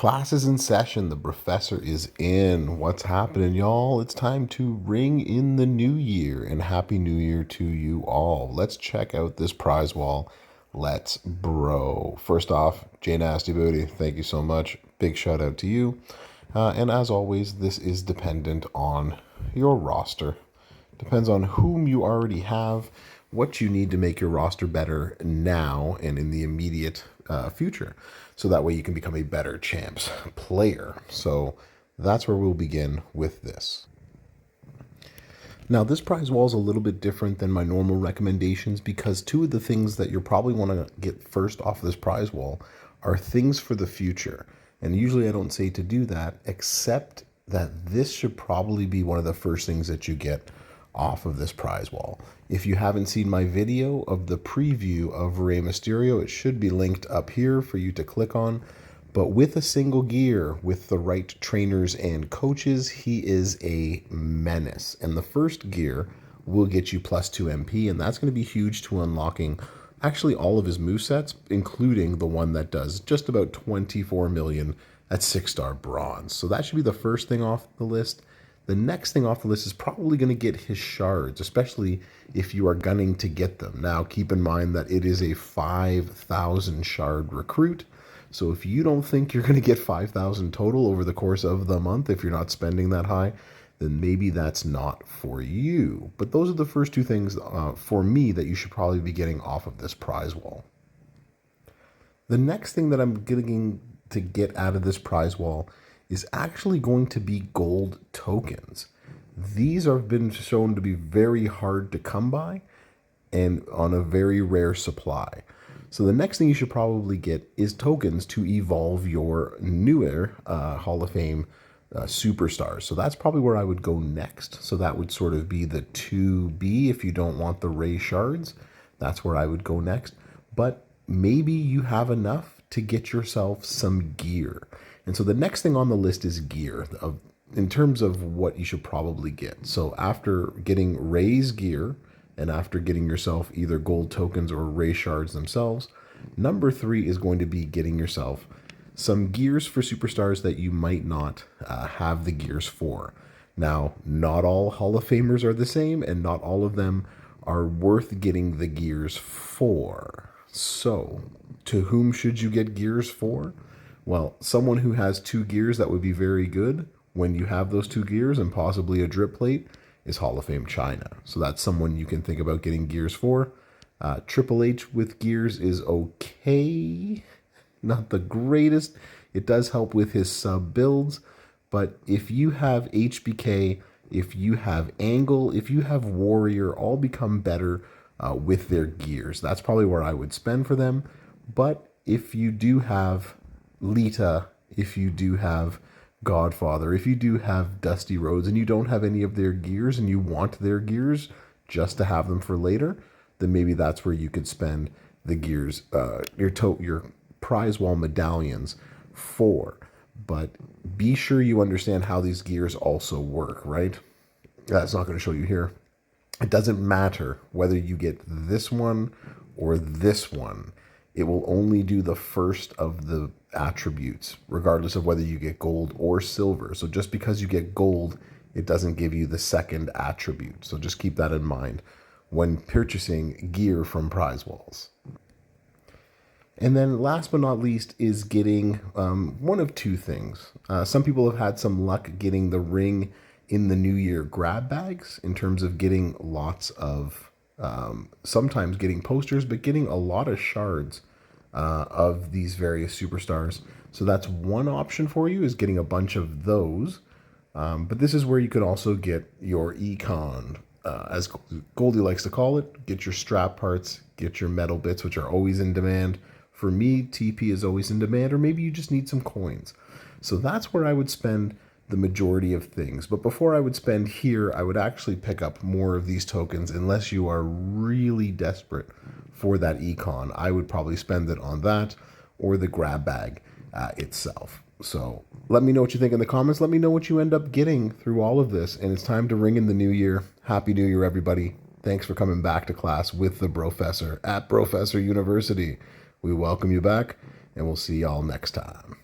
Class is in session. The Brofessor is in. What's happening, y'all? It's time to ring in the new year, and Happy New Year to you all. Let's check out this prize wall. Let's bro. First off, Jay Nasty Booty, thank you so much. Big shout out to you. And as always, this is dependent on your roster. Depends on whom you already have, what you need to make your roster better now and in the immediate future. So that way you can become a better champs player. So that's where we'll begin with this. Now, this prize wall is a little bit different than my normal recommendations because two of the things that you'll probably want to get first off this prize wall are things for the future. And usually I don't say to do that, except that this should probably be one of the first things that you get off of this prize wall. If you haven't seen my video of the preview of Rey Mysterio, it should be linked up here for you to click on. But with a single gear, with the right trainers and coaches, he is a menace. And the first gear will get you plus 2 MP, and that's going to be huge to unlocking actually all of his movesets, including the one that does just about 24 million at 6-star bronze. So that should be the first thing off the list. The next thing off the list is probably going to get his shards, especially if you are gunning to get them. Now, keep in mind that it is a 5,000 shard recruit. So if you don't think you're going to get 5,000 total over the course of the month, if you're not spending that high, then maybe that's not for you. But those are the first two things for me that you should probably be getting off of this prize wall. The next thing that I'm getting to get out of this prize wall is actually going to be gold tokens. These have been shown to be very hard to come by and on a very rare supply. So the next thing you should probably get is tokens to evolve your newer Hall of Fame superstars. So that's probably where I would go next. So that would sort of be the 2B if you don't want the Ray shards. That's where I would go next. But maybe you have enough to get yourself some gear. And so the next thing on the list is gear in terms of what you should probably get. So after getting Ray's gear and after getting yourself either gold tokens or Ray shards themselves, number 3 is going to be getting yourself some gears for superstars that you might not have the gears for. Now, not all Hall of Famers are the same, and not all of them are worth getting the gears for. So, to whom should you get gears for? Well, someone who has 2 gears that would be very good when you have those 2 gears and possibly a drip plate is Hall of Fame China. So that's someone you can think about getting gears for. Triple H with gears is okay. Not the greatest. It does help with his sub builds. But if you have HBK, if you have Angle, if you have Warrior, all become better with their gears. That's probably where I would spend for them. But if you do have Lita, if you do have Godfather, if you do have Dusty Rhodes and you don't have any of their gears and you want their gears just to have them for later, then maybe that's where you could spend the gears, your prize wall medallions for. But be sure you understand how these gears also work, right? That's not going to show you here. It doesn't matter whether you get this one or this one. It will only do the first of the attributes, regardless of whether you get gold or silver. So just because you get gold, it doesn't give you the second attribute. So just keep that in mind when purchasing gear from prize walls. And then last but not least is getting one of two things. Some people have had some luck getting the ring in the new year grab bags in terms of getting lots of, sometimes getting posters, but getting a lot of shards of these various superstars. So that's one option for you, is getting a bunch of those. But this is where you could also get your econ, as Goldie likes to call it. Get your strap parts, get your metal bits, which are always in demand. For me, TP is always in demand, or maybe you just need some coins. So that's where I would spend the majority of things. But before I would spend here, I would actually pick up more of these tokens unless you are really desperate for that econ. I would probably spend it on that or the grab bag itself. So let me know what you think in the comments. Let me know what you end up getting through all of this. And it's time to ring in the new year. Happy New Year, everybody. Thanks for coming back to class with the Brofessor at Brofessor University. We welcome you back, and we'll see y'all next time.